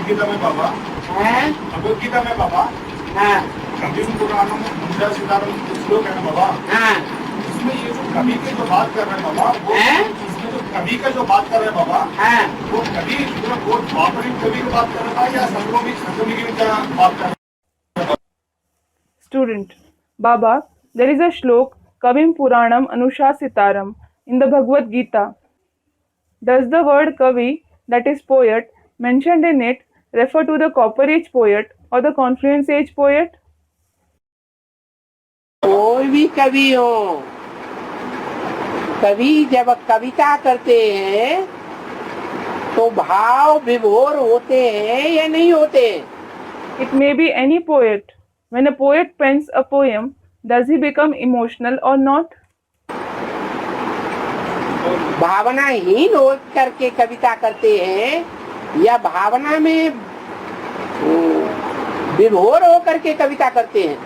भगवत गीता में बाबा, भगवत गीता में बाबा, कभी पुराणों में पूजा सितारों में कुछ लोग है ना बाबा, इसमें ये जो कभी की जो बात कर रहे हैं बाबा, वो इसमें जो कभी का जो बात कर रहे हैं बाबा, वो कभी वो द्वापरिक कभी की बात कर रहा था या संगमी की बात कर रहा था? Student, Baba, there is a shlok, Kavim Puranam Anushasitaram, in the Bhagavad Gita. Does the word Kavi, that is poet, mentioned in it refer to the Copper Age poet or the Confluence Age poet? कोई भी कवि हो, कवि जब कविता करते हैं तो भाव विभोर होते हैं या नहीं होते? It may be any poet. When a poet pens a poem, does he become emotional or not? भावनाहीन हो करके कविता करते हैं या भावना में विभोर हो करके कविता करते हैं?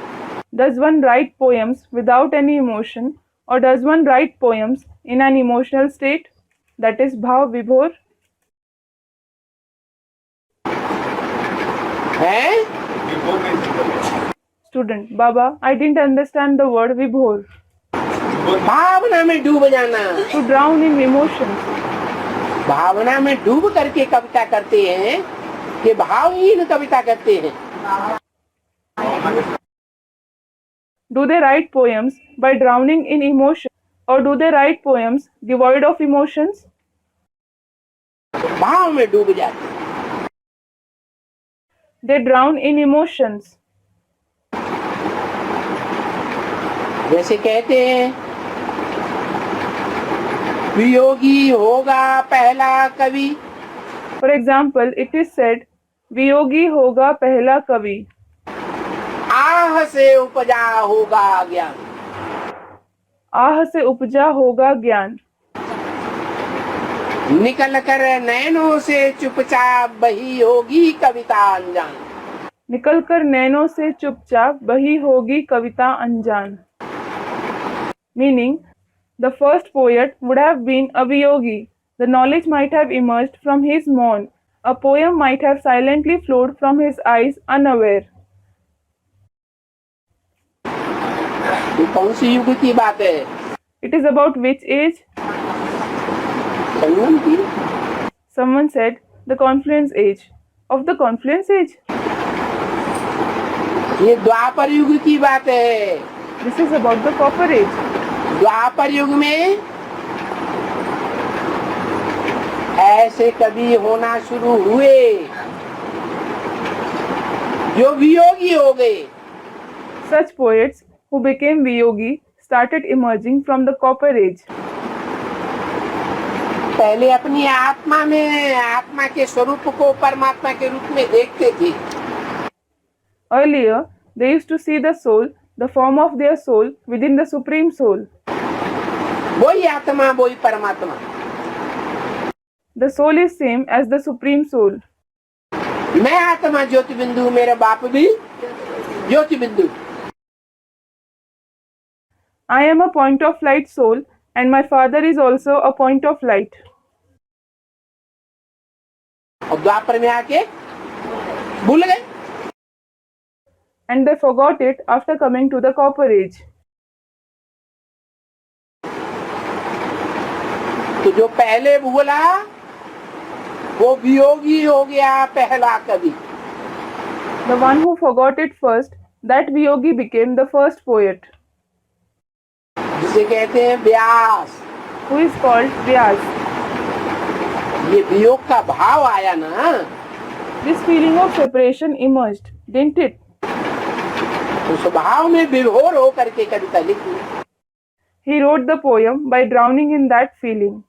Does one write poems without any emotion or does one write poems in an emotional state? That is bhav vibhor. हैं? Student, Baba, I didn't understand the word vibhor. भावना में डूब जाना, To drown in emotions. भावना में डूब करके कविता करते हैं कि भावहीन कविता करते हैं? Do they write poems by drowning in emotion or do they write poems devoid of emotions? भाव में डूब जाते हैं। They drown in emotions. जैसे कहते हैं वियोगी होगा पहला कवि। For example, it is said, Viyogi होगा पहला कवि, आह से उपजा होगा ज्ञान। आह से उपजा होगा ज्ञान, निकल कर नैनों से चुपचाप बही होगी कविता अनजान। निकलकर नैनों से चुपचाप बही होगी कविता अनजान. Meaning, the first poet would have been a viyogi. The knowledge might have emerged from his mourn. A poem might have silently flowed from his eyes unaware. ये कौन सी युग की बात है? It is about which age? संगम की? Someone said, the confluence age. Of the confluence age? ये द्वापर युग की बात है। This is about the copper age. द्वापर युग में ऐसे कवि होना शुरू हुए जो वियोगी हो गए। Such poets who became viyogi started emerging from the copper age. पहले अपनी आत्मा में आत्मा के स्वरूप को परमात्मा के रूप में देखते थे। Earlier, they used to see the soul, the form of their soul within the supreme soul. वही आत्मा वही परमात्मा। The soul is same as the supreme soul. मैं आत्मा ज्योति बिंदु, मेरे बाप भी ज्योति बिंदु। I am a point of light soul and my father is also a point of light. और द्वापर में आके भूल गए। And they forgot it after coming to the copper age. तो जो पहले भूला वो वियोगी हो गया पहला कवि। The one who forgot it first, that viyogi became the first poet, जिसे कहते हैं व्यास। who is called Vyas. ये वियोग का भाव आया ना, This feeling of separation emerged, didn't it? उस भाव में विभोर होकर के कविता लिखी। He wrote the poem by drowning in that feeling.